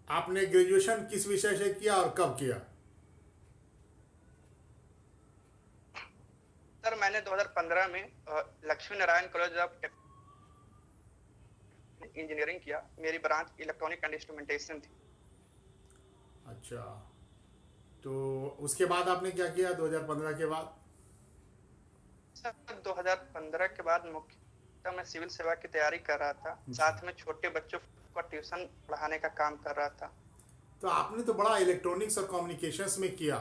आपने ग्रेजुएशन किस विषय से किया और कब किया? सर मैंने 2015 में Lakshmi Narayan college of engineering किया। मेरी ब्रांच इलेक्ट्रॉनिक एंड इंस्ट्रूमेंटेशन थी। अच्छा, तो उसके बाद आपने क्या किया 2015 के बाद? सर 2015 के बाद मुख्यतः मैं सिविल सेवा की तैयारी कर रहा था, अच्छा, साथ में छोटे बच्चों को ट्यूशन पढ़ाने का काम कर रहा था। तो आपने तो बड़ा इलेक्ट्रॉनिक्स और कम्युनिकेशंस में किया।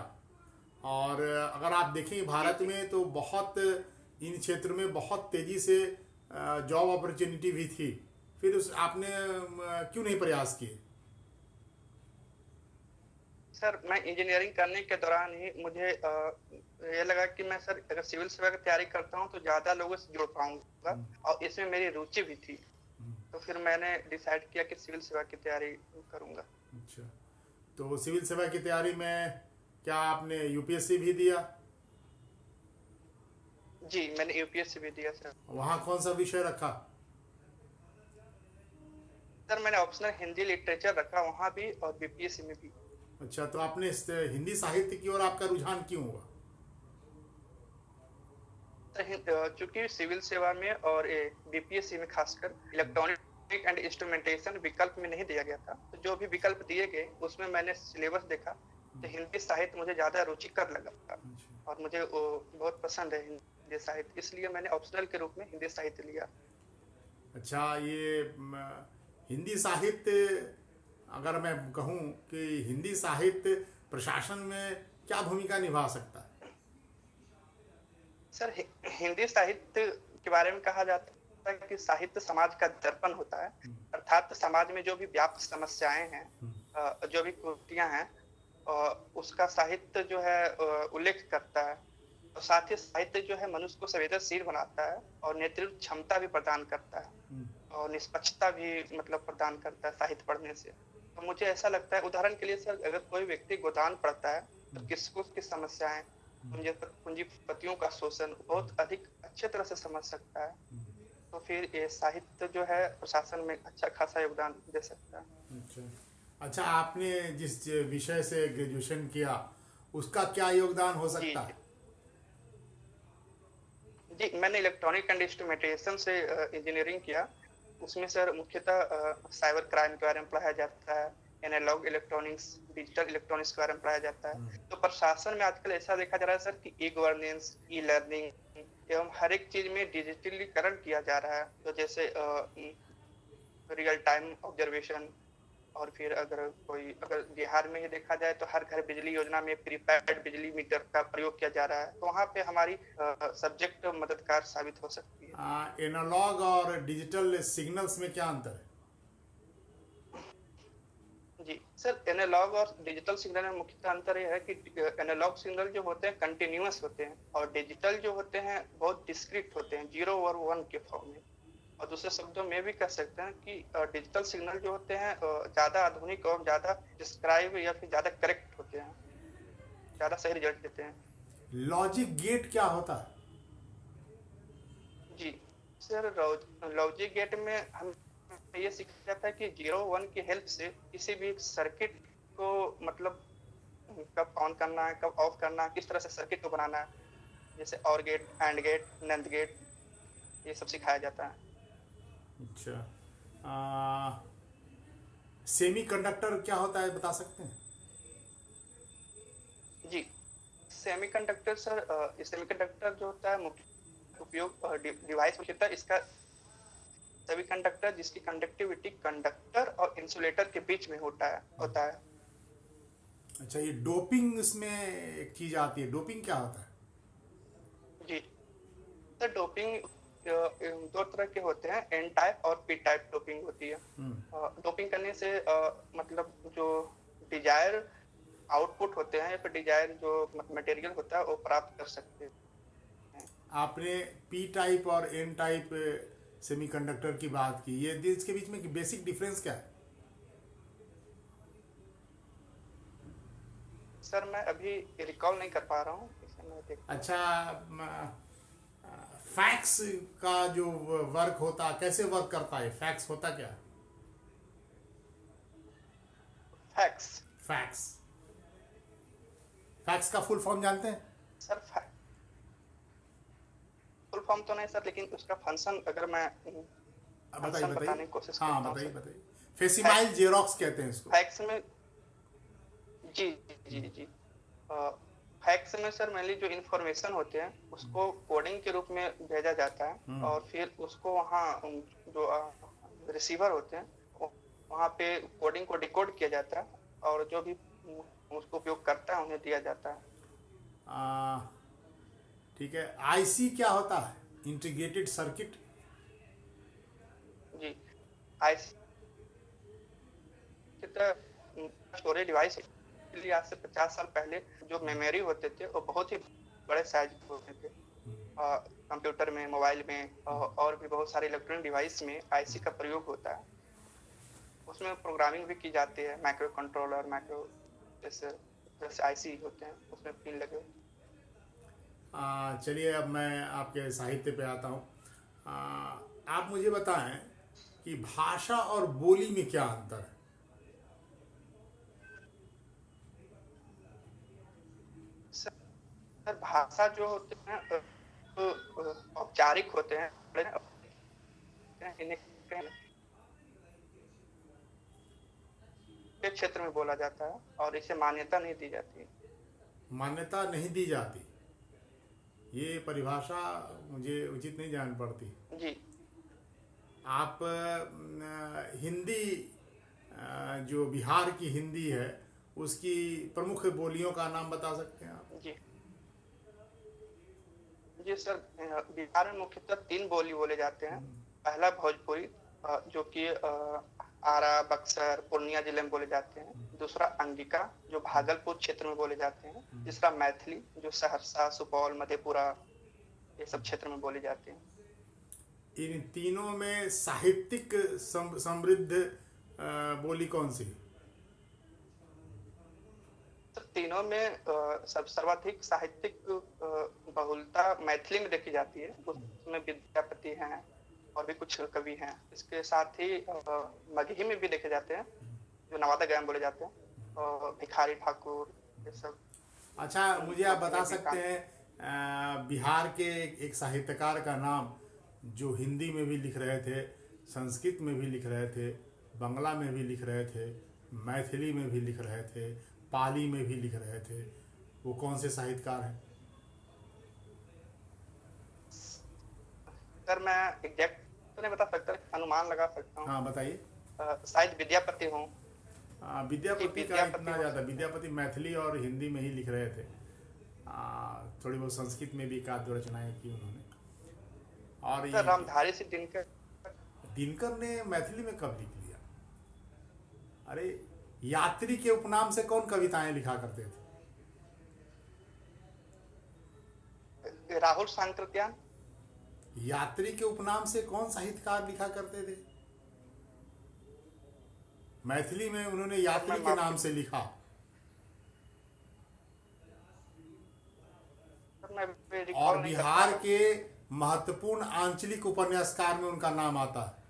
और अगर आप देखें जी भारत जी। में तो बहुत इन क्षेत्र में बहुत तेज़ी से जॉब अपॉर्चुनिटी भी थी। फिर उस आपने क्यों नहीं प्रयास किए? सर मैं इंजीनियरिंग करने के दौरान ही मुझे ये लगा कि मैं सर अगर सिविल सेवा की तैयारी करता हूँ तो ज़्यादा लोगों से जुड़ पाऊंगा, और इसमें मेरी रुचि भी थी। तो फिर मैंने डिसाइड किया कि सिविल सेवा की तैयारी करूंगा। अच्छा, तो सिविल सेवा की तैयारी में क्या आपने यूपीएससी भी दिया? जी मैंने यूपीएससी भी दिया सर। वहाँ कौन सा विषय रखा? सर मैंने ऑप्शनल हिंदी लिटरेचर रखा वहाँ भी और बीपीएससी में भी। अच्छा, तो आपने इस हिंदी साहित्य की ओर आपका रुझान क्यों हुआ? चूंकि सिविल सेवा में और बीपीएससी में खासकर इलेक्ट्रॉनिक एंड इंस्ट्रूमेंटेशन विकल्प में नहीं दिया गया था, तो जो भी विकल्प दिए गए उसमें मैंने सिलेबस देखा तो हिंदी साहित्य मुझे ज्यादा रुचिकर लगा था, अच्छा, और मुझे वो बहुत पसंद है हिंदी साहित्य, इसलिए मैंने ऑप्शनल के रूप में हिंदी साहित्य लिया। अच्छा, ये हिंदी साहित्य, अगर मैं कहूँ कि हिंदी साहित्य प्रशासन में क्या भूमिका निभा सकता है? सर हिंदी साहित्य के बारे में कहा जाता है कि साहित्य समाज का दर्पण होता है, अर्थात समाज में जो भी व्याप्त समस्याएं हैं, जो भी कुरीतियां हैं, उसका साहित्य जो है उल्लेख करता है। और साथ ही साहित्य जो है मनुष्य को संवेदनशील बनाता है और नेतृत्व क्षमता भी प्रदान करता है, और निष्पक्षता भी मतलब प्रदान करता है साहित्य पढ़ने से। तो मुझे ऐसा लगता है, उदाहरण के लिए सर अगर कोई व्यक्ति गोदान पढ़ता है तो किसको उसकी समस्याएं, पूंजीपतियों का शोषण बहुत अधिक अच्छे तरह से समझ सकता है। तो फिर ये साहित्य जो है प्रशासन में अच्छा खासा योगदान दे सकता है। अच्छा, अच्छा, आपने जिस विषय से ग्रेजुएशन किया उसका क्या योगदान हो जी सकता जी। है? जी मैंने इलेक्ट्रॉनिक एंड इंस्ट्रूमेंटेशन से इंजीनियरिंग किया। उसमें सर मुख्यतः साइबर क्राइम के बारे में पढ़ाया जाता है, एनालॉग इलेक्ट्रॉनिक्स, डिजिटल इलेक्ट्रॉनिक्स के बारे में पढ़ाया जाता है। तो प्रशासन में आजकल ऐसा देखा जा रहा है सर कि ई गवर्नेंस, ई लर्निंग एवं हर एक चीज में डिजिटलीकरण किया जा रहा है। तो जैसे रियल टाइम ऑब्जर्वेशन, और फिर अगर बिहार में ही देखा जाए तो हर घर बिजली योजना में प्रीपेड बिजली मीटर का प्रयोग किया जा रहा है, तो वहाँ पे हमारी सब्जेक्ट मददगार साबित हो सकती है। एनालॉग और डिजिटल सिग्नल्स में क्या अंतर है? जी सर एनालॉग और डिजिटल सिग्नल में मुख्य अंतर यह है कि एनालॉग सिग्नल जो होते हैं कंटिन्यूअस होते हैं, और डिजिटल जो होते हैं बहुत डिस्क्रीट होते हैं, 0 और 1 के फॉर्म में। और दूसरे शब्दों में भी कह सकते हैं कि डिजिटल सिग्नल जो होते हैं ज्यादा आधुनिक और ज्यादा डिस्क्राइब या फिर ज्यादा करेक्ट होते हैं, ज्यादा सही रिजल्ट देते हैं। लॉजिक गेट क्या होता है? जी सर लॉजिक गेट में हम ये सीखा जाता है कि 0 1 की हेल्प से किसी भी सर्किट को मतलब कब ऑन करना है, कब ऑफ करना है, किस तरह से सर्किट को बनाना है, जैसे or gate, and gate, NAND gate, ये सब सिखाया जाता है। अच्छा, सेमी कंडक्टर क्या होता है बता सकते हैं? जी सेमीकंडक्टर सर सेमीकंडक्टर जो होता है मुख्य उपयोग डिवाइस मुख्यतः इसका सेमीकंडक्टर जिसकी कंडक्टिविटी कंडक्टर और इंसुलेटर के बीच में होता है। अच्छा, ये डोपिंग इसमें एक चीज आती है, डोपिंग क्या होता है? जी सर डोपिंग दो तरह के होते हैं, एन टाइप और पी टाइप डोपिंग होती है। डोपिंग करने से मतलब जो डिजायर आउटपुट होते हैं या फिर डिजायर जो मटेरियल होता है वो प्राप्त कर सकते हैं। आपने पी टाइप और एन टाइप सेमीकंडक्टर की बात की, ये इसके बीच में बेसिक डिफरेंस क्या है? सर मैं अभी रिकॉल नहीं कर पा रहा हूँ, इसे मैं देखता हूँ। अच्छा, फैक्स का जो वर्क होता, कैसे वर्क करता है? फैक्स होता क्या? फैक्स फैक्स फैक्स का फुल फॉर्म जानते हैं? सर, फुल फॉर्म तो नहीं सर, लेकिन उसका फंक्शन अगर मैं बताइए फंक्शन बताने की बताइए। कोशिश हाँ करता हूँ बताइए सर। बताइए। फेसिमाइल जेरोक्स कहते हैं इसको। फैक्स में जी जी जी जी फैक्स में सर मेनली जो इंफॉर्मेशन होते हैं उसको कोडिंग के रूप में भेजा जाता है, और फिर उसको वहाँ जो रिसीवर होते हैं वहाँ पे कोडिंग को डिकोड किया जाता है, और जो भी उसको उपयोग करता है उन्हें दिया जाता है। ठीक है। आईसी क्या होता है? Integrated circuit. जी, आईसी स्टोरेज डिवाइस के लिए आज से 50 साल पहले जो मेमोरी होते थे वो बहुत ही बड़े साइज के होते थे। कंप्यूटर में, मोबाइल में और भी बहुत सारे इलेक्ट्रॉनिक डिवाइस में आईसी का प्रयोग होता है। उसमें प्रोग्रामिंग भी की जाती है, माइक्रो कंट्रोलर, माइक्रो जैसे आईसी होते हैं उसमें पिन लगे होते हैं। चलिए अब मैं आपके साहित्य पे आता हूँ। आप मुझे बताएं कि भाषा और बोली में क्या अंतर है? सर, भाषा जो होते हैं औपचारिक होते हैं, इन्हें के क्षेत्र में बोला जाता है और इसे मान्यता नहीं दी जाती। मान्यता नहीं दी जाती, ये परिभाषा मुझे उचित नहीं जान पड़ती। जी, आप हिंदी जो बिहार की हिंदी है उसकी प्रमुख बोलियों का नाम बता सकते हैं आप? जी जी सर, बिहार में मुख्यतः 3 बोली बोले जाते हैं। पहला भोजपुरी, जो कि आरा, बक्सर, पूर्णिया जिले में बोले जाते हैं। दूसरा अंगिका, जो भागलपुर क्षेत्र में बोले जाते हैं। तीसरा मैथिली, जो सहरसा, सुपौल, मधेपुरा ये सब क्षेत्र में बोली जाती है। इन तीनों में साहित्यिक समृद्ध बोली कौन सी? तीनों में सर्वाधिक साहित्यिक बहुलता मैथिली में देखी जाती है। उसमें विद्यापति हैं और भी कुछ कवि हैं। इसके साथ ही मगही में भी देखे जाते हैं, जो नवादा गायन बोले जाते हैं, और भिखारी ठाकुर, ये सब। अच्छा, मुझे आप बता सकते हैं बिहार के एक साहित्यकार का नाम जो हिंदी में भी लिख रहे थे, संस्कृत में भी लिख रहे थे, बंगला में भी लिख रहे थे, मैथिली में भी लिख रहे थे, पाली में भी लिख रहे थे, वो कौन से साहित्यकार हैं? सर, मैं एग्जैक्ट तो नहीं बता सकता, अनुमान लगा सकता हूँ। हाँ बताइए। शायद विद्यापति हूँ। विद्यापति का इतना ज़्यादा, विद्यापति मैथिली और हिंदी में ही लिख रहे थे। थोड़ी बहुत संस्कृत में भी एकाध दो रचनाएं की उन्होंने। और सर, रामधारी सिंह दिनकर ने मैथिली में कब लिख लिया? अरे, यात्री के उपनाम से कौन कविताएं लिखा करते थे? राहुल सांकृत्यायन। यात्री के उपनाम से कौन साहित्यकार लिखा करते थे? मैथिली में उन्होंने यात्री के नाम से लिखा। और बिहार के महत्वपूर्ण आंचलिक उपन्यासकार में उनका नाम आता है।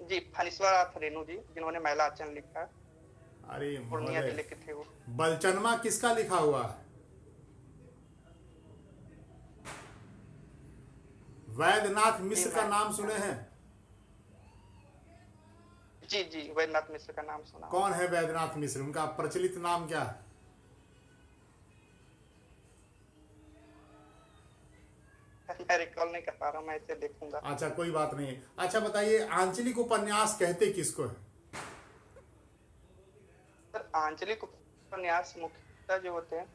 जी, फणीश्वरनाथ रेणु जी, जिन्होंने मैलाचल लिखा। अरे पूर्णिया जिले के थे वो। बलचनमा किसका लिखा हुआ है? वैद्यनाथ मिश्र का नाम सुने हैं? जी जी, वैद्यनाथ मिश्र का नाम सुना। कौन है वैद्यनाथ मिश्र? उनका प्रचलित नाम क्या है? मैं रिकॉल नहीं कर पा रहा हूँ, मैं इसे देखूंगा। अच्छा, कोई बात नहीं। अच्छा बताइए, आंचलिक उपन्यास कहते किसको है? सर, आंचलिक उपन्यास मुख्यतः जो होते हैं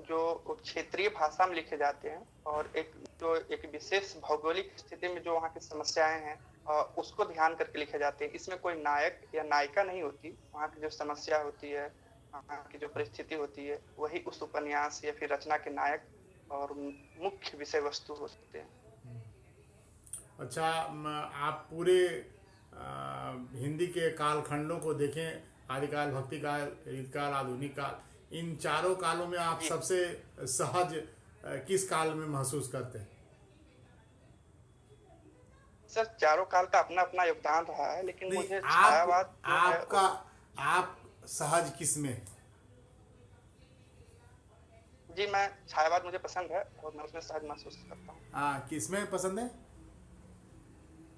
जो क्षेत्रीय भाषा में लिखे जाते हैं, और एक विशेष भौगोलिक स्थिति में जो वहाँ की समस्याएं हैं उसको ध्यान करके लिखे जाते हैं। इसमें कोई नायक या नायिका नहीं होती। वहाँ की जो समस्या होती है, वहाँ की जो परिस्थिति होती है, वही उस उपन्यास या फिर रचना के नायक और मुख्य विषय वस्तु होते हैं। अच्छा, आप पूरे हिंदी के कालखंडों को देखें, आदिकाल, भक्ति काल, रीत काल, आधुनिक काल, इन चारों कालों में आप सबसे सहज किस काल में महसूस करते हैं? सर चारों काल का अपना अपना योगदान रहा है, लेकिन नहीं, मुझे आप छायावाद जो है आपका आप सहज किस में? जी मैं छायावाद मुझे पसंद है और मैं उसमें सहज महसूस करता हूँ। हाँ, किस में पसंद है?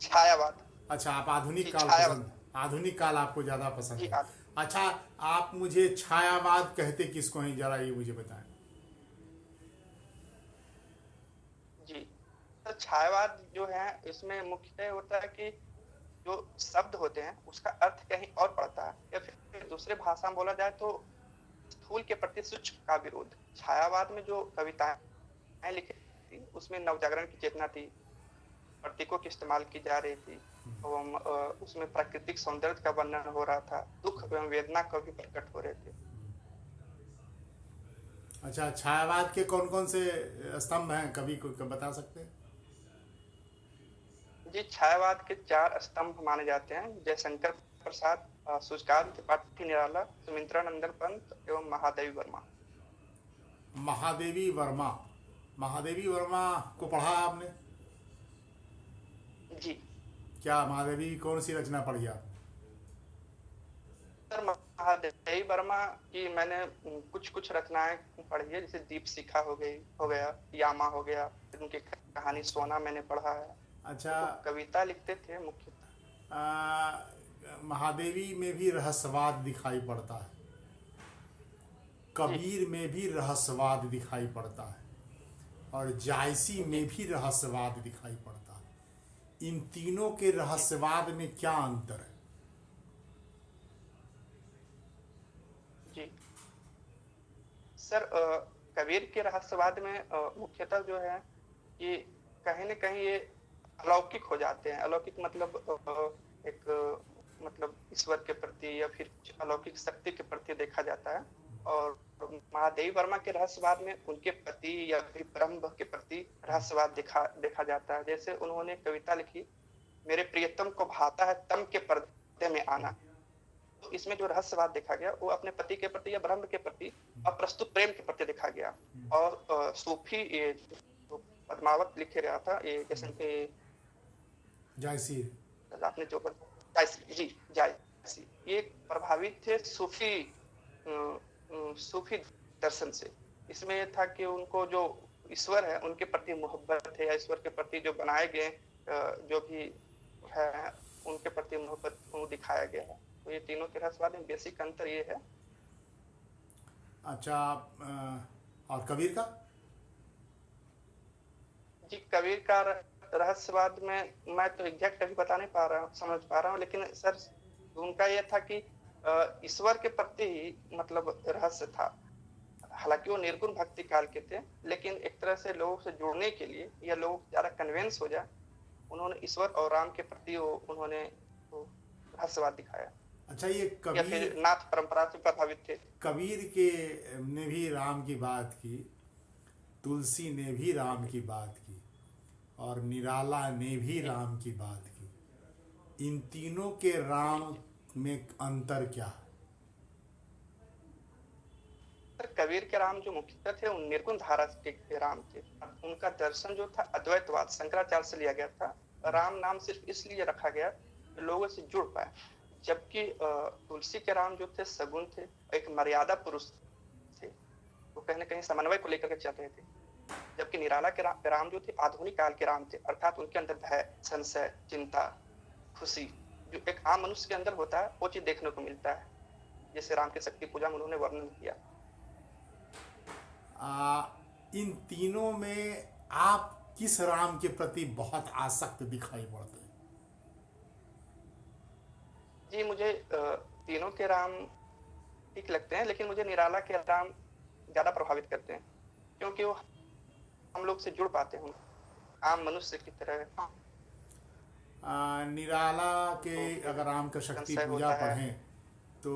छायावाद। अच्छा, आप आधुनिक जी काल छायावाद। पसंद, आधुनिक काल आपको ज़्यादा जी पसंद है। आद अच्छा, आप मुझे छायावाद कहते किसको हैं, जरा ये मुझे बताएं। जी तो छायावाद जो है इसमें मुख्यतः होता है कि जो शब्द होते हैं उसका अर्थ कहीं और पड़ता है, या फिर दूसरे भाषा में बोला जाए तो स्थूल के प्रति सूक्ष्म का विरोध। छायावाद में जो कविताएं लिखी थी उसमें नवजागरण की चेतना थी, प्रतीकों की इस्तेमाल की जा रही थी, एवं उसमें प्राकृतिक सौंदर्य का वर्णन हो रहा था, दुख एवं वेदना का भी प्रकट हो रहे थे। अच्छा, छायावाद के कौन कौन से स्तंभ हैं, कभी को बता सकते हैं? जी छायावाद के 4 स्तंभ माने जाते हैं: जयशंकर प्रसाद, सूर्यकांत त्रिपाठी निराला, सुमित्रा नंदन पंत एवं महादेवी वर्मा। महादेवी वर्मा। महादेवी वर्मा को पढ़ा आपने? जी क्या महादेवी की कौन सी रचना पढ़ी आप? सर महादेवी वर्मा की मैंने कुछ कुछ रचनाएं पढ़ी है, जैसे दीप शिखा हो गया, यामा हो गया, फिर उनकी कहानी सोना मैंने पढ़ा है। अच्छा, तो कविता लिखते थे मुख्य। महादेवी में भी रहस्यवाद दिखाई पड़ता है, जी कबीर में भी रहस्यवाद दिखाई पड़ता है, और जायसी जी में भी रहस्यवाद दिखाई पड़ता है। इन तीनों के जी रहस्यवाद में क्या अंतर है? जी सर कबीर के रहस्यवाद में मुख्यतः जो है कि कहीं न कहीं ये अलौकिक हो जाते हैं। अलौकिक मतलब एक मतलब ईश्वर के प्रति या फिर कुछ अलौकिक शक्ति के प्रति देखा जाता है। और महादेवी वर्मा के रहस्यवाद में उनके प्रति या फिर ब्रह्म के प्रति रहस्यवाद देखा जाता है। जैसे उन्होंने कविता लिखी, मेरे प्रियतम को भाता है तम के पर्दे में आना। तो इसमें जो रहस्यवाद देखा गया वो अपने पति के प्रति या ब्रह्म के प्रति अप्रस्तुत प्रेम के प्रति देखा गया। और सूफी ये जो पद्मावत लिखे गया था, ये जैसे कि जायसी। आपने जो जी जायसी, ये प्रभावित थे सूफी दर्शन से। इसमें यह था कि उनको जो ईश्वर है उनके प्रति मोहब्बत है, या ईश्वर के प्रति जो बनाए गए जो भी है उनके प्रति मोहब्बत को दिखाया गया है। तो ये तीनों के रहस्यवाद में बेसिक अंतर ये है। अच्छा, और कबीर का? जी कबीर का रहस्यवाद में मैं तो एग्जैक्ट अभी बता नहीं पा रहा हूँ, समझ पा रहा हूँ, लेकिन सर उनका यह था कि ईश्वर के प्रति ही मतलब रहस्य था। हालांकि वो निर्गुण भक्ति काल के थे, लेकिन एक तरह से लोगों से जुड़ने के लिए या लोग ज्यादा कन्विंस हो जाए, उन्होंने ईश्वर और राम के प्रति उन्होंने रहस्यवाद दिखाया। अच्छा, ये या फिर कबीर, नाथ परंपरा से प्रभावित थे। कबीर के ने भी राम की बात की, तुलसी ने भी राम की बात की, और निराला ने भी राम की बात की। इन तीनों के राम में अंतर क्या है? सर कबीर के राम जो मुख्यतः थे उन निर्गुण धारा के राम थे। उनका दर्शन जो था अद्वैतवाद शंकराचार्य से लिया गया था। राम नाम सिर्फ इसलिए रखा गया लोगों से जुड़ पाए। जबकि तुलसी के राम जो थे सगुण थे, एक मर्यादा पुरुष थे, वो कहीं ना कहीं समन्वय को लेकर के चल रहे थे। जबकि निराला के राम जो थे आधुनिक काल के राम थे, अर्थात उनके अंदर भय, संशय, चिंता, खुशी जो एक आम मनुष्य के अंदर होता है वो चीज देखने को मिलता है, जैसे राम के शक्ति पूजा में उन्होंने वर्णन किया। इन तीनों में आप किस राम के प्रति बहुत आसक्त दिखाई पड़ते हैं? जी मुझे तीनों के राम ठीक लगते हैं, लेकिन मुझे निराला के राम ज्यादा प्रभावित करते हैं, क्योंकि वो हम लोग से जुड़ पाते हैं आम मनुष्य की तरह। निराला के अगर राम का शक्ति पूजा पढ़ें तो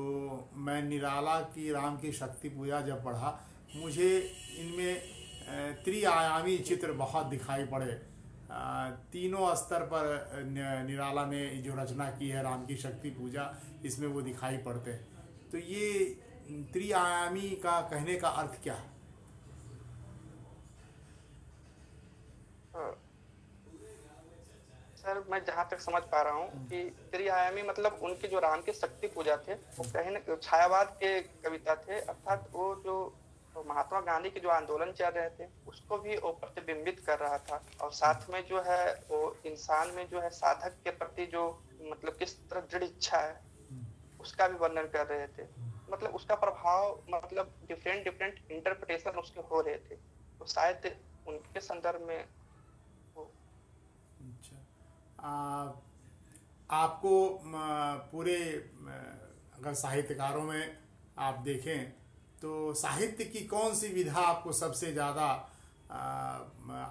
मैं निराला की राम की शक्ति पूजा जब पढ़ा, मुझे इनमें त्रिआयामी चित्र बहुत दिखाई पड़े। तीनों स्तर पर निराला ने जो रचना की है राम की शक्ति पूजा, इसमें वो दिखाई पड़ते हैं। तो ये त्रिआयामी का कहने का अर्थ क्या है? अ, सर मैं जहाँ तक समझ पा रहा हूँ कि त्रिआयामी मतलब उनके जो राम के शक्ति पूजा थे वो कहीं न छायावाद के कविता थे, अर्थात वो जो महात्मा गांधी के जो आंदोलन चल रहे थे उसको भी वो प्रतिबिंबित कर रहा था, और साथ में जो है वो इंसान में जो है साधक के प्रति जो मतलब किस तरह दृढ़ इच्छा है उसका भी वर्णन कर रहे थे। मतलब उसका प्रभाव मतलब डिफरेंट डिफरेंट इंटरप्रिटेशन उसके हो रहे थे, तो शायद उनके संदर्भ में वो। अच्छा, आपको पूरे अगर साहित्यकारों में आप देखें तो साहित्य की कौन सी विधा आपको सबसे ज़्यादा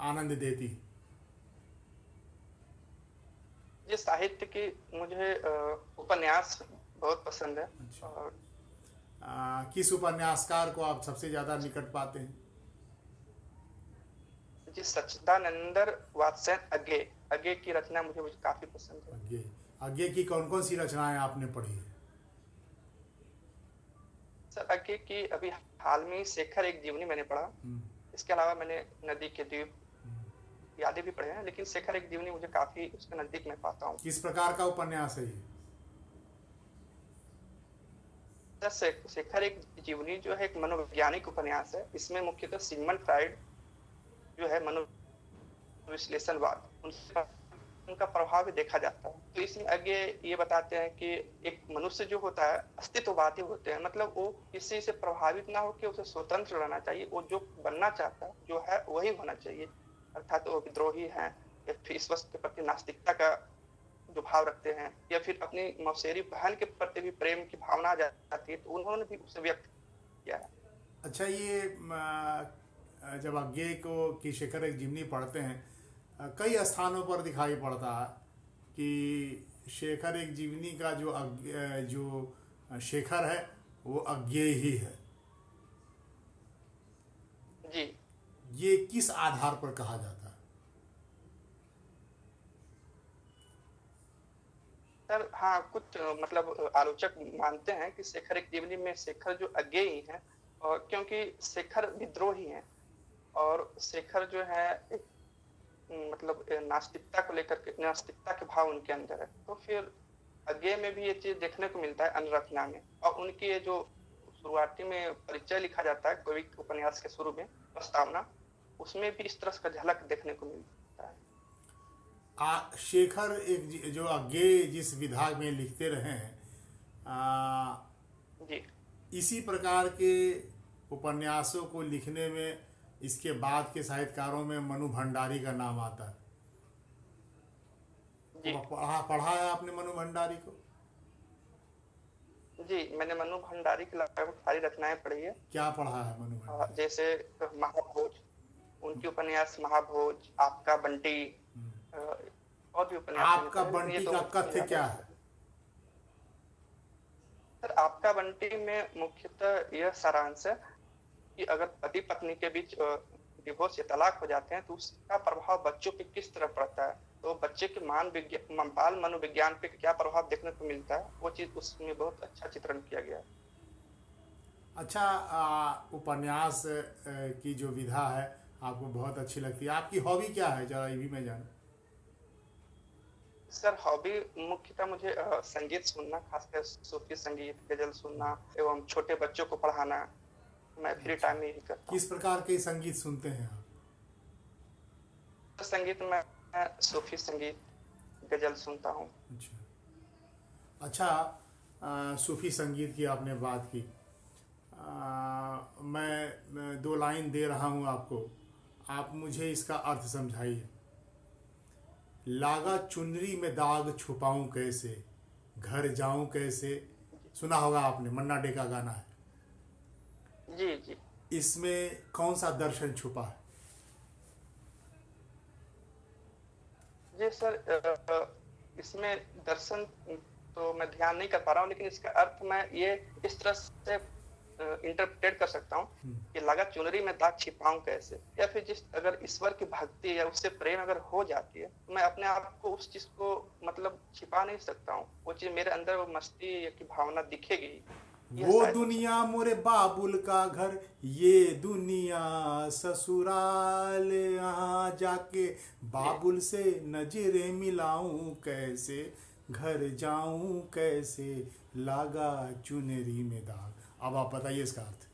आनंद देती? ये साहित्य की मुझे उपन्यास बहुत पसंद है। अच्छा, और किस उपन्यासकार को आप सबसे ज़्यादा निकट पाते हैं? जी सच्चिदानंद वात्स्ययन अज्ञे अज्ञे की रचना मुझे मुझे काफी पसंद है। आगे आगे की कौन कौन सी रचनाएं आपने पढ़ी है? सर अज्ञे की अभी हाल में ही शेखर एक जीवनी मैंने पढ़ा। इसके अलावा मैंने नदी के द्वीप यादें भी पढ़े हैं, लेकिन शेखर एक जीवनी मुझे काफी उसके नजदीक में पाता हूँ। किस प्रकार का उपन्यास है ये? सर शेखर एक जीवनी जो है एक मनोवैज्ञानिक उपन्यास है। इसमें मुख्यतः सिगमंड फ्राइड जो है मनोविश्लेषणवाद उनका प्रभाव भी देखा जाता है। तो इसमें आगे ये बताते हैं कि एक मनुष्य जो होता है अस्तित्ववादी होते हैं, मतलब वो किसी से प्रभावित ना होकर उसे स्वतंत्र रहना चाहिए, वो जो बनना चाहता है जो है वही होना चाहिए, अर्थात वो विद्रोही है या फिर इस वस्तु के प्रति नास्तिकता का जो भाव रखते हैं या फिर अपनी मौसेरी बहन के प्रति भी प्रेम की भावना आ जाती है, तो उन्होंने भी उसे व्यक्त किया है। अच्छा, ये जब अज्ञे को की शेखर एक जीवनी पढ़ते हैं कई स्थानों पर दिखाई पड़ता है कि शेखर एक जीवनी का जो शेखर है वो अज्ञेय ही है। जी ये किस आधार पर कहा जाता है? सर हाँ, कुछ मतलब आलोचक मानते हैं कि शेखर एक जीवनी में शेखर जो अज्ञेय ही है, और क्योंकि शेखर विद्रोही है और शेखर जो है एक मतलब नास्तिकता को लेकर के नास्तिकता के भाव उनके अंदर है, तो फिर अज्ञेय में भी ये चीज देखने को मिलता है अनुरचना में। और उनकी ये जो शुरुआती में परिचय लिखा जाता है कोई उपन्यास के शुरू में प्रस्तावना, उसमें भी इस तरह का झलक देखने को मिलता है। शेखर एक जो अज्ञेय जिस विधा में लिखते रहे हैं जी इसी प्रकार के उपन्यासों को लिखने में इसके बाद के साहित्यकारों में मनु भंडारी का नाम आता है। जी पढ़ा है आपने मनु भंडारी को? जी मैंने मनु भंडारी की लगभग सारी रचनाएं पढ़ी है। क्या पढ़ा है मनु भंडारी? जैसे महाभोज, उनकी उपन्यास महाभोज, आपका बंटी, और भी उपन्यास। आपका बंटी का कथ्य क्या है? सर आपका बंटी में मुख्यतः यह सारांश है कि अगर पति पत्नी के बीच डिवोर्स या तलाक हो जाते हैं तो उसका प्रभाव बच्चों पे किस तरह पड़ता है, तो बच्चे के बाल मनोविज्ञान पे क्या प्रभाव देखने को मिलता है, वो चीज उसमें बहुत अच्छा चित्रण किया गया है। अच्छा, उपन्यास की जो विधा है आपको बहुत अच्छी लगती है। आपकी हॉबी क्या है, जरा ये भी मैं जानूं। सर हॉबी मुख्यतः मुझे संगीत सुनना, खासकर सूफी संगीत, गजल सुनना एवं छोटे बच्चों को पढ़ाना मैं फ्री टाइम में ही करता हूँ। किस प्रकार के संगीत सुनते हैं आप? संगीत में सूफी संगीत, गजल सुनता हूँ। अच्छा, सूफी संगीत की आपने बात की। मैं 2 लाइन दे रहा हूँ आपको, आप मुझे इसका अर्थ समझाइए। लागा चुनरी में दाग छुपाऊं कैसे, घर जाऊं कैसे। सुना होगा आपने, मन्ना डे का गाना है। जी जी इसमें कौन सा दर्शन छुपा है? जी सर इसमें दर्शन तो मैं ध्यान नहीं कर पा रहा हूँ, लेकिन इसका अर्थ मैं ये इस तरह से इंटरप्रेट कर सकता हूँ कि लगा चुनरी में दाग छिपाऊं कैसे, या फिर जिस अगर ईश्वर की भक्ति या उससे प्रेम अगर हो जाती है तो मैं अपने आप को उस चीज को मतलब छिपा नहीं सकता हूँ, वो चीज मेरे अंदर वो मस्ती की भावना दिखेगी। यह वो शायद हो दुनिया सकता मोरे बाबुल का घर, ये दुनिया ससुराल, यहाँ जाके है। जी बाबुल से नजरें मिलाऊं कैसे, घर जाऊं कैसे, लागा चुनरी में दाग। अब आप बताइए इसका अर्थ।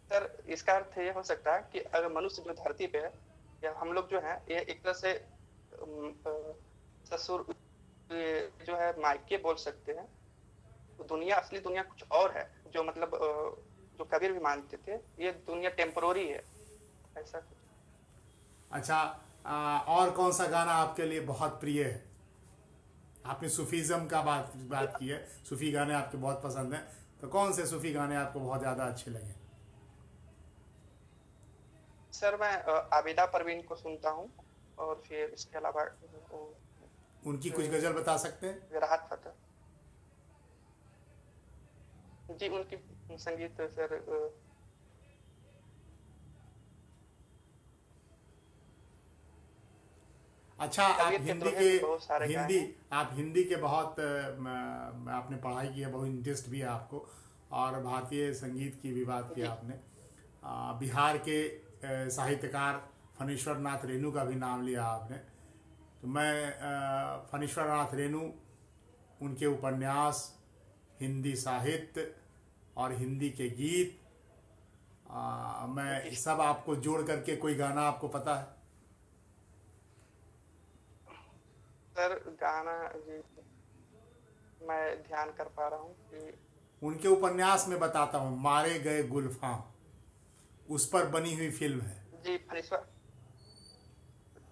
सर, इसका अर्थ ये हो सकता है कि अगर मनुष्य जो धरती पे है, या हम लोग जो है, ये एक तरह से ससुर, ये जो है मायके बोल सकते हैं। तो दुनिया, असली दुनिया कुछ और है, जो मतलब जो कबीर भी मानते थे, ये दुनिया टेम्पोररी है, ऐसा कुछ। अच्छा, और कौन सा गाना आपके लिए बहुत प्रिय है? आपने सूफीज़्म का बात की है, सूफी गाने आपके बहुत पसंद हैं, तो कौन से सूफी गाने आपको बहुत ज़्यादा अच्छे लगे? सर, मैं आबिदा परवीन को सुनता हूँ, और फिर इसके अलावा उनकी कुछ गज़ल बता सकते हैं? राहत फतेह जी, उनकी संगीत सर अच्छा, आप कबीर के हिंदी दोहे के, भी बहुत सारे गाए हिंदी हैं। आप हिंदी के बहुत आपने पढ़ाई की है, बहुत इंटरेस्ट भी है आपको, और भारतीय संगीत की भी बात की जी आपने। बिहार के साहित्यकार फणीश्वर नाथ रेणु का भी नाम लिया आपने, तो मैं फणीश्वर नाथ रेणु, उनके उपन्यास, हिंदी साहित्य और हिंदी के गीत, मैं जी सब आपको जोड़ करके कोई गाना आपको पता है? सर, गाना जी मैं ध्यान कर पा रहा हूँ कि उनके उपन्यास में बताता हूँ, मारे गए गुलफाम, उस पर बनी हुई फिल्म है। जी फणीश्वर,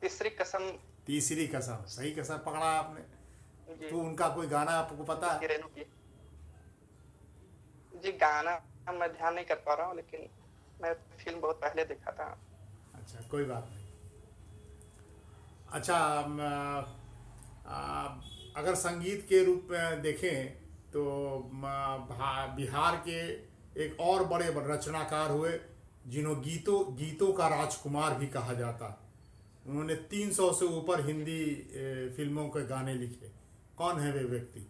तीसरी कसम। तीसरी कसम, सही कसम पकड़ा आपने। जी, तो उनका कोई गाना आपको पता उनकी है? रेणु की। जी, गाना मैं ध्यान नहीं कर पा रहा हूँ, लेकिन मैं फिल्म बहुत पहले देखा था। अच्छा, कोई बात नहीं। अच्छा, अगर संगीत के रूप में देखें तो बिहार के एक और बड़े रचनाकार हुए, जिन्हों गीतों का राजकुमार भी कहा जाता है। उन्होंने 300 से ऊपर हिंदी फिल्मों के गाने लिखे। कौन है वे व्यक्ति?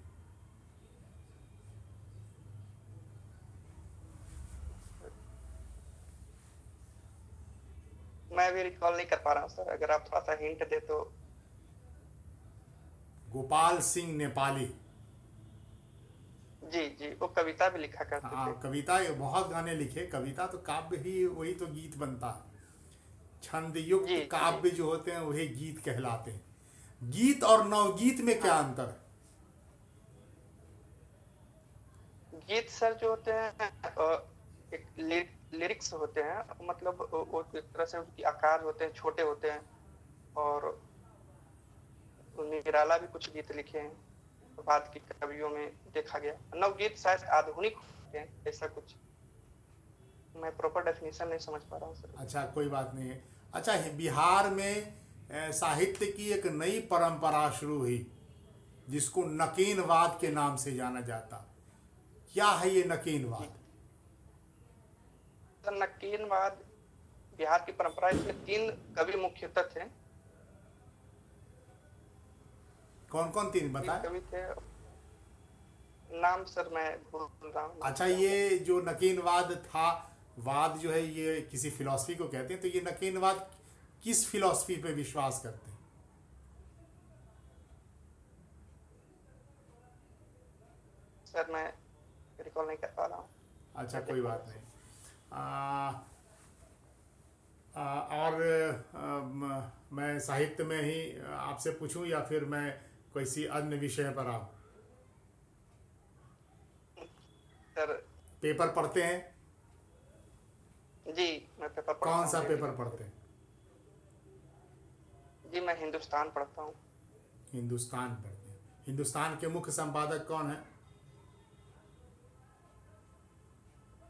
मैं भी रिकॉल नहीं कर पा रहा हूँ सर, अगर आप थोड़ा सा हिंट दे तो। गोपाल सिंह नेपाली। जी जी, वो कविता भी लिखा करते थे। हाँ, कविता, ये बहुत गाने लिखे। कविता तो काव्य ही, वही तो गीत बनता है। छंद युक्त जी जी, काव्य जो होते हैं वही गीत कहलाते हैं। गीत और नवगीत में क्या हाँ। अंतर है? गीत सर जो होते हैं, एक लिरिक्स होते हैं, मतलब वो एक तरह से उनकी आकार होते हैं, छोटे होते हैं, और निराला भी कुछ गीत लिखे हैं, तो बाद की कवियों में देखा गया। नवगीत शायद आधुनिक होते हैं, ऐसा कुछ। मैं प्रॉपर डेफिनेशन नहीं समझ पा रहा हूँ सर। अच्छा, कोई बात नहीं है। अच्छा, बिहार में साहित्य की एक नई परंपरा शुरू हुई, जिसको नकीनवाद के नाम से जाना जाता। क्या है ये जी नकीनवाद? सर, नकीनवाद बिहार की परंपरा है। इसमें 3 कवि मुख्यतः थे। कौन कौन तीन 3 बताए? कवि थे, नाम सर मैं भूल रहा हूँ, नाम अच्छा, क्या होगा। ये जो नकीनवाद था, वाद जो है ये किसी फिलॉसफी को कहते हैं, तो ये नकीनवाद किस फिलॉसफी पे विश्वास करते हैं? सर, मैं रिकॉल नहीं कर पा रहा हूँ, अच्छा, मैं कोई देखूंगा बात नहीं। सर। और मैं साहित्य में ही आपसे पूछूं, या फिर मैं किसी अन्य विषय पर आऊं? सर पेपर पढ़ते हैं? जी, मैं पेपर कौन पढ़ता हूँ सा डेली। पेपर पढ़ते हैं? जी, मैं हिंदुस्तान पढ़ता हूँ। हिंदुस्तान पढ़ते हैं। हिंदुस्तान के मुख्य संपादक कौन है?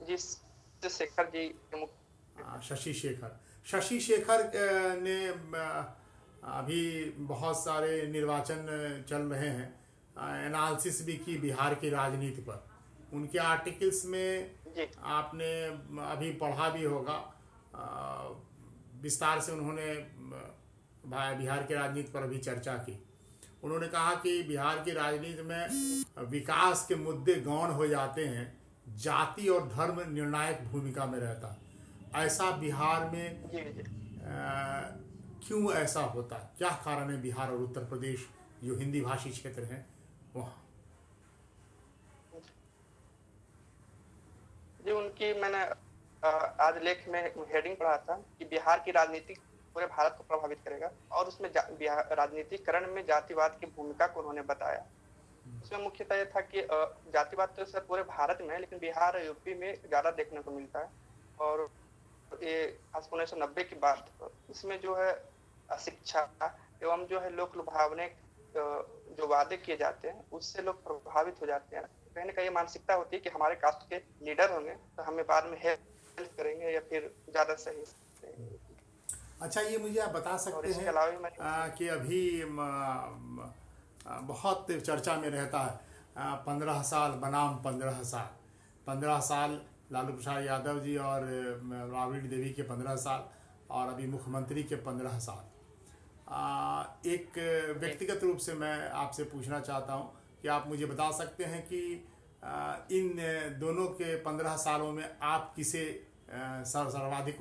जी, शेखर जी के मुख्य। शशि शेखर। शशि शेखर ने अभी बहुत सारे निर्वाचन चल रहे हैं, एनालिसिस भी की बिहार की राजनीति पर। उनके आर्टिकल्स में जी आपने अभी पढ़ा भी होगा, विस्तार से उन्होंने बिहार की राजनीति पर भी चर्चा की। उन्होंने कहा कि बिहार की राजनीति में विकास के मुद्दे गौण हो जाते हैं, जाति और धर्म निर्णायक भूमिका में रहता है। ऐसा बिहार में जी जी। क्यों ऐसा होता है? क्या कारण है बिहार और उत्तर प्रदेश जो हिंदी भाषी क्षेत्र हैं वहाँ? जी, उनकी मैंने आज लेख में हेडिंग पढ़ा था कि बिहार की राजनीति पूरे भारत को प्रभावित करेगा, और उसमें राजनीतिकरण में जातिवाद की भूमिका को उन्होंने बताया। उसमें मुख्यतः यह था कि जातिवाद तो सर पूरे भारत में है, लेकिन बिहार और यूपी में ज्यादा देखने को मिलता है। और ये 1990 की बात, इसमें जो है शिक्षा एवं जो है लोक लुभावने जो वादे किए जाते हैं उससे लोग प्रभावित हो जाते हैं। कहीं ना कहीं मानसिकता होती है कि हमारे कास्ट के लीडर होंगे तो हमें बाद में हेल्प करेंगे या फिर ज्यादा सही करेंगे। अच्छा, ये मुझे आप बता सकते हैं कि अभी बहुत चर्चा में रहता है 15 साल बनाम 15 साल, 15 साल लालू प्रसाद यादव जी और राबड़ी देवी के 15 साल, और अभी मुख्यमंत्री के 15 साल। एक व्यक्तिगत रूप से मैं आपसे पूछना चाहता हूं कि आप मुझे बता सकते हैं कि इन दोनों के 15 सालों में आप किसे सर्वाधिक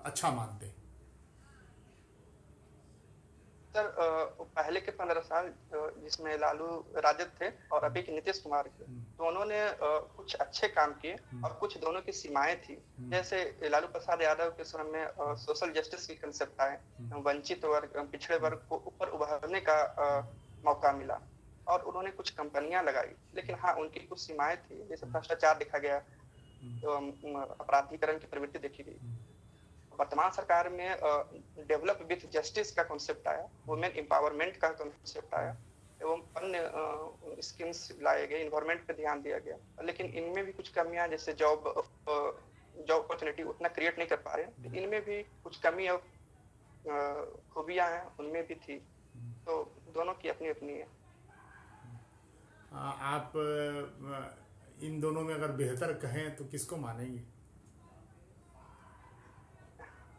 अच्छा मानते हैं? सर पहले के 15 साल जिसमें लालू राजद थे और अभी के नीतीश कुमार के, दोनों ने कुछ अच्छे काम किए और कुछ दोनों की सीमाएं थी। जैसे लालू प्रसाद यादव के समय में सोशल जस्टिस की कंसेप्ट आए, वंचित वर्ग पिछड़े वर्ग को ऊपर उभरने का मौका मिला और उन्होंने कुछ कंपनियां लगाई। लेकिन हाँ, उनकी कुछ सीमाएं थी, जैसे भ्रष्टाचार देखा गया, अपराधीकरण की प्रवृत्ति देखी गई। वर्तमान सरकार में डेवलप विथ जस्टिस का कॉन्सेप्ट आया, वुमेन एम्पावरमेंट का कॉन्सेप्ट आया एवं अन्य स्कीम्स लाए गए, इन्वायरमेंट पे ध्यान दिया गया। लेकिन इनमें भी कुछ कमियां, जैसे जॉब अपॉर्चुनिटी उतना क्रिएट नहीं कर पा रहे हैं, तो इनमें भी कुछ कमी और खूबियां हैं, उनमें भी थी। तो दोनों की अपनी अपनी है। आप इन दोनों में अगर बेहतर कहें तो किसको मानेंगे?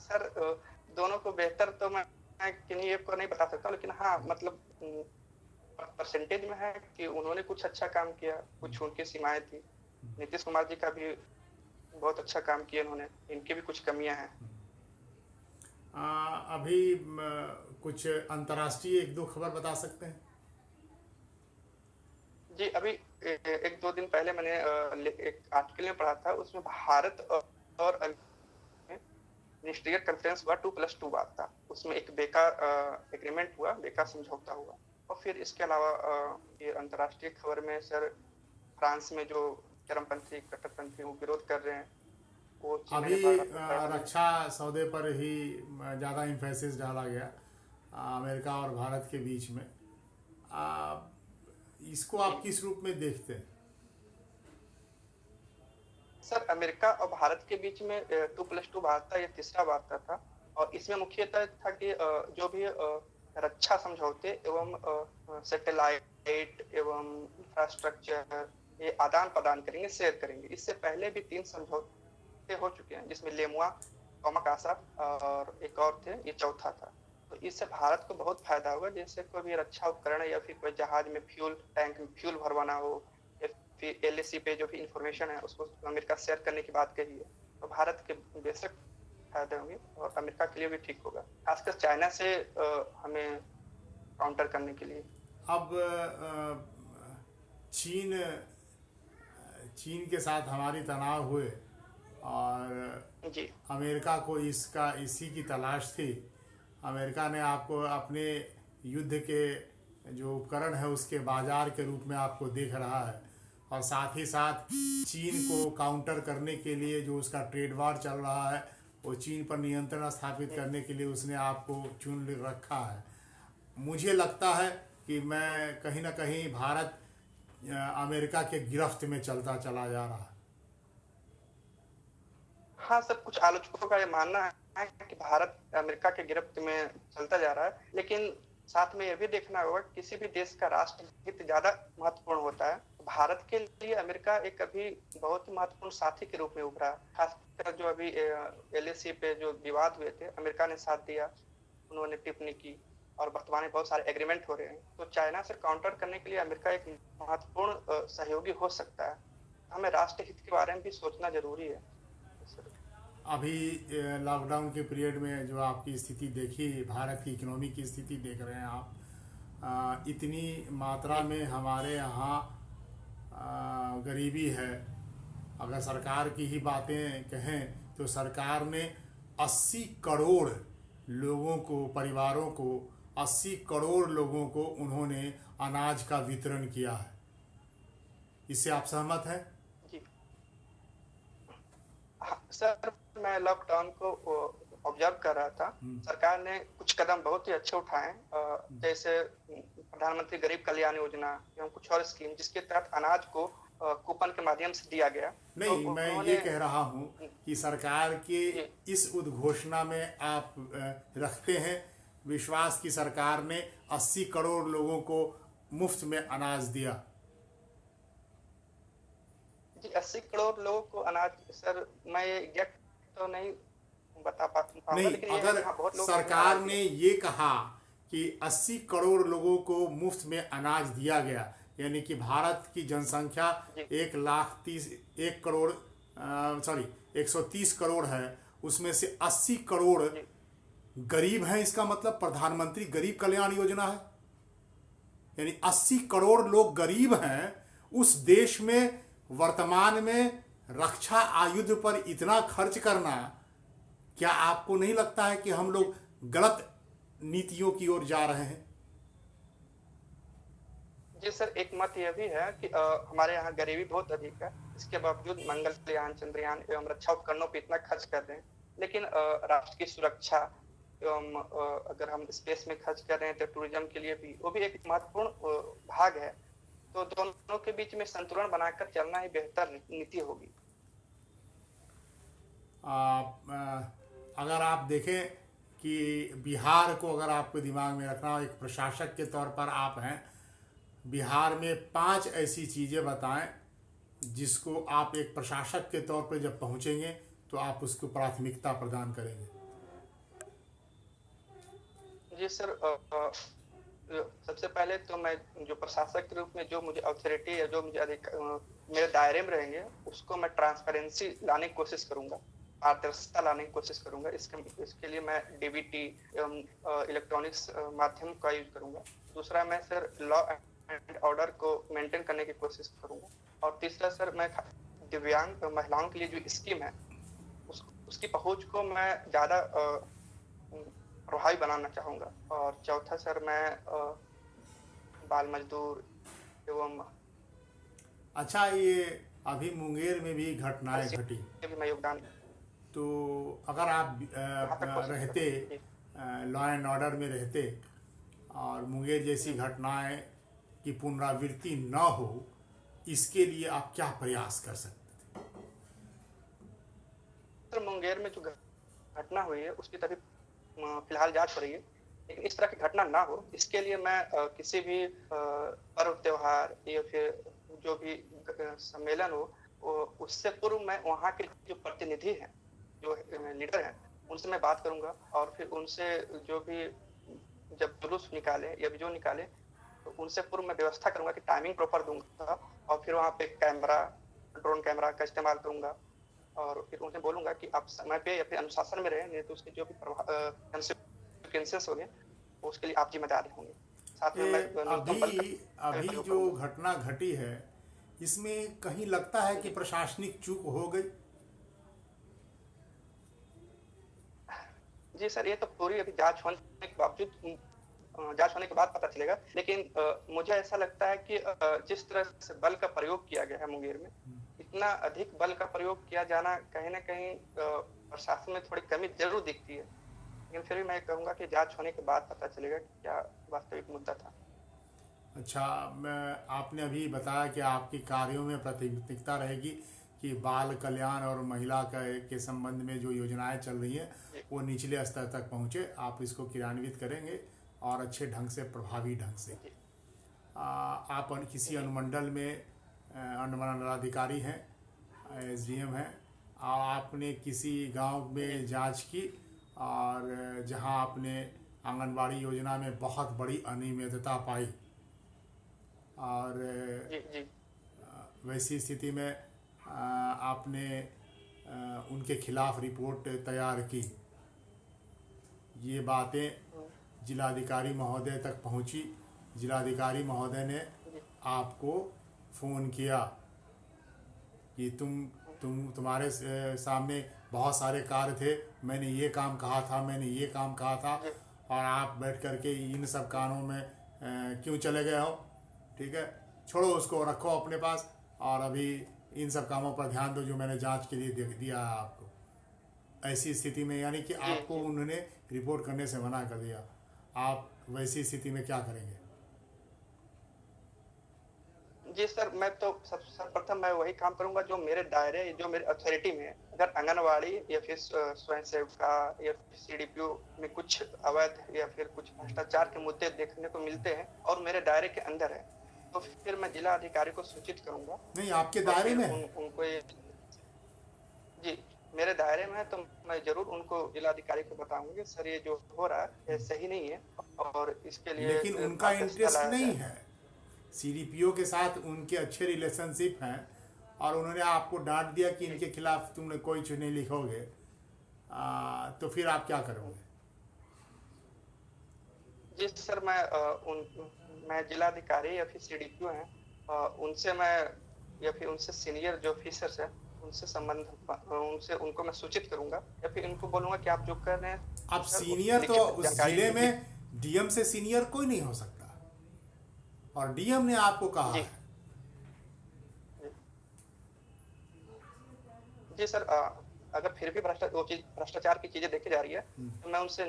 सर दोनों को बेहतर तो मैं किन्हीं एक को नहीं बता सकता, लेकिन हाँ मतलब परसेंटेज में है कि उन्होंने कुछ अच्छा काम किया, कुछ उनकी सीमाएं थी। नीतीश कुमार जी का भी बहुत अच्छा काम किया उन्होंने, इनकी भी कुछ कमियां हैं। अभी कुछ अंतर्राष्ट्रीय एक दो खबर बता सकते हैं? जी, अभी एक दो दिन पहले मैंने एक आर्टिकल में पढ़ा था, उसमें भारत और मिनिस्ट्रियल कॉन्फ्रेंस हुआ, 2+2 बात था। उसमें एक बेका एग्रीमेंट हुआ, बेका समझौता हुआ। और फिर इसके अलावा ये अंतर्राष्ट्रीय खबर में सर फ्रांस में जो चरमपंथी कट्टरपंथी वो विरोध कर रहे हैं, वो अभी रक्षा सौदे पर ही ज़्यादा इम्फेसिस डाला गया अमेरिका और भारत के बीच में। इसको आप किस रूप में देखते हैं? सर अमेरिका और भारत के बीच में 2+2 वार्ता ये तीसरा वार्ता था, और इसमें मुख्यतः था कि जो भी रक्षा समझौते एवं सैटेलाइट एवं इंफ्रास्ट्रक्चर ये आदान प्रदान करेंगे, शेयर करेंगे। इससे पहले भी 3 समझौते हो चुके हैं, जिसमें लेमुआ, कोमाकासा और एक और थे, ये चौथा था। तो इससे भारत को बहुत फायदा होगा, जैसे कोई भी रक्षा उपकरण या फिर कोई जहाज में फ्यूल टैंक में फ्यूल भरवाना हो, फिर LAC पे जो भी इंफॉर्मेशन है उसको अमेरिका शेयर करने की बात कही है, तो भारत के बेशक फायदे होंगे और अमेरिका के लिए भी ठीक होगा, खासकर चाइना से हमें काउंटर करने के लिए। अब चीन के साथ हमारी तनाव हुए और जी अमेरिका को इसी की तलाश थी। अमेरिका ने आपको अपने युद्ध के जो उपकरण है उसके बाजार के रूप में आपको देख रहा है, और साथ ही साथ चीन को काउंटर करने के लिए जो उसका ट्रेड वार चल रहा है, वो चीन पर नियंत्रण स्थापित करने के लिए उसने आपको चुन रखा है। मुझे लगता है कि मैं कहीं ना कहीं भारत अमेरिका के गिरफ्त में चलता चला जा रहा है। हाँ सर, कुछ आलोचकों का ये मानना है कि भारत अमेरिका के गिरफ्त में चलता जा रहा है, लेकिन साथ में यह भी देखना होगा किसी भी देश का राष्ट्र हित ज्यादा महत्वपूर्ण होता है। भारत के लिए अमेरिका एक अभी बहुत महत्वपूर्ण साथी के रूप में उभरा, खासकर जो अभी LAC पे जो विवाद हुए थे, अमेरिका ने साथ दिया, उन्होंने टिप्पणी की और वर्तमान में बहुत सारे एग्रीमेंट हो रहे हैं, तो चाइना से काउंटर करने के लिए अमेरिका एक महत्वपूर्ण सहयोगी हो सकता है। हमें राष्ट्र हित के बारे में भी सोचना जरूरी है। अभी लॉकडाउन के पीरियड में जो आपकी स्थिति देखी, भारत की इकोनॉमी की स्थिति देख रहे हैं आप, इतनी मात्रा में हमारे यहाँ गरीबी है। अगर सरकार की ही बातें कहें तो सरकार ने 80 करोड़ लोगों को, परिवारों को, 80 करोड़ लोगों को उन्होंने अनाज का वितरण किया है। इससे आप सहमत हैं? जी हाँ, सर मैं लॉकडाउन को ऑब्जर्व कर रहा था। सरकार ने कुछ कदम बहुत ही अच्छे उठाए, जैसे प्रधानमंत्री गरीब कल्याण योजना एवं कुछ और स्कीम, जिसके तहत अनाज को कूपन के माध्यम से दिया गया। नहीं, तो मैं ये कह रहा हूँ कि सरकार के इस उद्घोषणा में आप रखते हैं विश्वास की सरकार ने 80 करोड़ लोगों को मुफ्त में अनाज दिया। जी 80 करोड़ लोगों को अनाज, सर मैं ये एग्जैक्ट तो नहीं बता पाऊंगा, नहीं, लेकिन अगर सरकार ने ये कहा कि 80 करोड़ लोगों को मुफ्त में अनाज दिया गया, यानी कि भारत की जनसंख्या 130 करोड़ है, उसमें से 80 करोड़ गरीब हैं। इसका मतलब प्रधानमंत्री गरीब कल्याण योजना है, यानी 80 करोड़ लोग गरीब हैं। उस देश में वर्तमान में रक्षा आयुध पर इतना खर्च करना, क्या आपको नहीं लगता है कि हम लोग गलत नीतियों की ओर जा रहे हैं? जी सर, एक मत यह भी है कि हमारे यहाँ गरीबी बहुत अधिक है, इसके बावजूद मंगलयान, चंद्रयान एवं रक्षा उपकरणों पर इतना खर्च कर रहे हैं। लेकिन राष्ट्र की सुरक्षा एवं अगर हम स्पेस में खर्च कर रहे हैं तो टूरिज्म के लिए भी वो भी एक महत्वपूर्ण भाग है। तो दोनों के बीच में संतुलन बनाकर चलना ही बेहतर नीति होगी। अगर आप देखें कि बिहार को अगर आपको दिमाग में रखना हो, एक प्रशासक के तौर पर आप हैं, बिहार में 5 ऐसी चीज़ें बताएं जिसको आप एक प्रशासक के तौर पर जब पहुंचेंगे तो आप उसको प्राथमिकता प्रदान करेंगे। जी सर, सबसे पहले तो मैं जो प्रशासक के रूप में जो मुझे अथॉरिटी या जो मुझे मेरे दायरे में रहेंगे, उसको मैं ट्रांसपेरेंसी लाने की कोशिश करूंगा, पारदर्शिता लाने की कोशिश करूंगा। इसके लिए मैं डीबीटी एवं इलेक्ट्रॉनिक्स माध्यम का यूज करूंगा। दूसरा, मैं सर लॉ एंड ऑर्डर को मेंटेन करने की कोशिश करूंगा। और तीसरा सर, मैं दिव्यांग महिलाओं के लिए जो स्कीम है उसकी पहुंच को मैं ज़्यादा प्रभावी बनाना चाहूँगा। और चौथा सर, मैं बाल मजदूर एवं अच्छा, ये अभी मुंगेर में भी घटनाएं घटी, मैं योगदान, तो अगर आप रहते लॉ एंड ऑर्डर में रहते और मुंगेर जैसी घटनाएं की पुनरावृत्ति न हो, इसके लिए आप क्या प्रयास कर सकते थे? सर मुंगेर में जो घटना हुई है उसकी तभी फिलहाल जांच हो रही है, लेकिन इस तरह की घटना ना हो इसके लिए मैं किसी भी पर्व त्योहार या फिर जो भी सम्मेलन हो उससे पूर्व मैं वहाँ के जो प्रतिनिधि हैं, जो लीडर हैं, उनसे मैं बात करूंगा। और फिर उनसे जो भी जब जुलूस निकाले या जो निकाले तो उनसे पूर्व मैं व्यवस्था करूंगा कि टाइमिंग प्रॉपर दूंगा। और फिर वहाँ पे कैमरा, ड्रोन कैमरा का इस्तेमाल करूंगा। और फिर उनसे बोलूंगा कि आप समय पे या फिर अनुशासन में रहें, नहीं तो उसके जो भी कंसिक्वेंसेस होंगे उसके लिए आप जिम्मेदार होंगे। साथ में मैं अभी जो घटना घटी है इसमें कहीं लगता है कि प्रशासनिक चूक हो गई? जी सर, ये तो पूरी अभी जांच होने के बावजूद, जांच होने के बाद पता चलेगा। लेकिन मुझे ऐसा लगता है कि जिस तरह से बल का प्रयोग किया गया है मुंगेर में, इतना अधिक बल का प्रयोग किया जाना कहीं ना कहीं प्रशासन में थोड़ी कमी जरूर दिखती है। लेकिन फिर भी मैं कहूँगा कि जांच होने के बाद पता चलेगा कि क्या वास्तविक मुद्दा था। अच्छा, आपने अभी बताया कि आपके कार्यों में प्राथमिकता रहेगी कि बाल कल्याण और महिला के संबंध में जो योजनाएं चल रही हैं वो निचले स्तर तक पहुँचे, आप इसको क्रियान्वित करेंगे और अच्छे ढंग से, प्रभावी ढंग से। आप किसी अनुमंडल में अनुमंडलाधिकारी हैं, एसडीएम हैं, आपने किसी गांव में जांच की और जहां आपने आंगनबाड़ी योजना में बहुत बड़ी अनियमितता पाई और जी जी वैसी स्थिति में आपने उनके खिलाफ रिपोर्ट तैयार की। ये बातें जिलाधिकारी महोदय तक पहुंची। जिलाधिकारी महोदय ने आपको फ़ोन किया कि तुम्हारे सामने बहुत सारे कार्य थे, मैंने ये काम कहा था, मैंने ये काम कहा था, और आप बैठ कर के इन सब कामों में क्यों चले गए हो। ठीक है, छोड़ो उसको, रखो अपने पास और अभी इन सब कामों पर ध्यान दो जो मैंने जांच के लिए दिया है आपको। ऐसी स्थिति में यानी कि आपको उन्होंने रिपोर्ट करने से मना कर दिया। आप वैसी स्थिति में क्या करेंगे? जी सर, मैं तो सर्वप्रथम मैं वही काम करूंगा जो मेरे दायरे, जो मेरे अथॉरिटी में। अगर आंगनवाड़ी या फिर स्वयं सेविका या फिर सीडीपीओ में कुछ अवैध या फिर कुछ भ्रष्टाचार के मुद्दे देखने को मिलते हैं और मेरे दायरे के अंदर है, तो फिर मैं जिला अधिकारी को सूचित करूंगा। नहीं, आपके दायरे में उनको जी मेरे दायरे में है, तो मैं जरूर उनको जिलाधिकारी को बताऊंगी सर ये जो हो रहा है सही नहीं है और इसके लिए। लेकिन उनका इंटरेस्ट नहीं है। सीडीपीओ के साथ उनके अच्छे रिलेशनशिप हैं और उन्होंने आपको डांट दिया कि इनके खिलाफ तुमने कोई चीज नहीं लिखोगे, तो फिर आप क्या करोगे? जी सर, मैं जिलाधिकारी या फिर सीडीपीओ हैं, उनसे मैं या फिर उनसे सीनियर जो ऑफिसर्स है उनसे उनको मैं सूचित करूंगा या फिर इनको बोलूंगा कि आप जो कर रहे हैं। आप सीनियर तो उस जिले में डीएम से सीनियर कोई नहीं हो सकता और डीएम ने आपको कहा है। जी सर, अगर फिर भी भ्रष्टाचार की चीजें देखी जा रही है तो मैं उनसे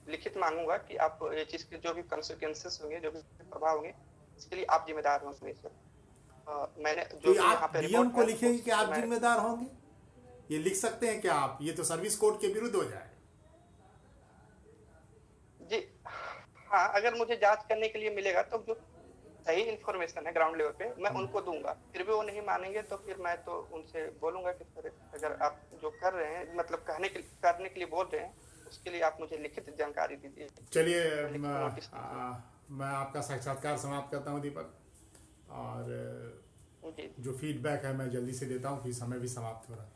लिखित मांगूंगा कि आप ये चीज के जो भी कॉन्सिक्वेंसेस होंगे, जो भी प्रभाव होंगे, इसके लिए आप जिम्मेदार होंगे सर। मैंने जो तो आप डीएम को लिखेंगे कि आप जिम्मेदार होंगे, ये लिख सकते हैं क्या आप? ये तो सर्विस कोड के विरुद्ध हो जाए। जी हाँ, अगर मुझे जांच करने के लिए मिलेगा तो जो सही इन्फॉर्मेशन है ग्राउंड लेवल पे मैं उनको दूंगा। फिर भी वो नहीं मानेंगे तो फिर मैं तो उनसे बोलूंगा कि सर अगर आप जो कर रहे हैं, मतलब करने के लिए बोल रहे हैं, उसके लिए आप मुझे लिखित जानकारी दीजिए। चलिए, मैं आपका साक्षात्कार समाप्त करता हूँ दीपक, और जो फीडबैक है मैं जल्दी से देता हूँ, फिर समय भी समाप्त हो रहा है।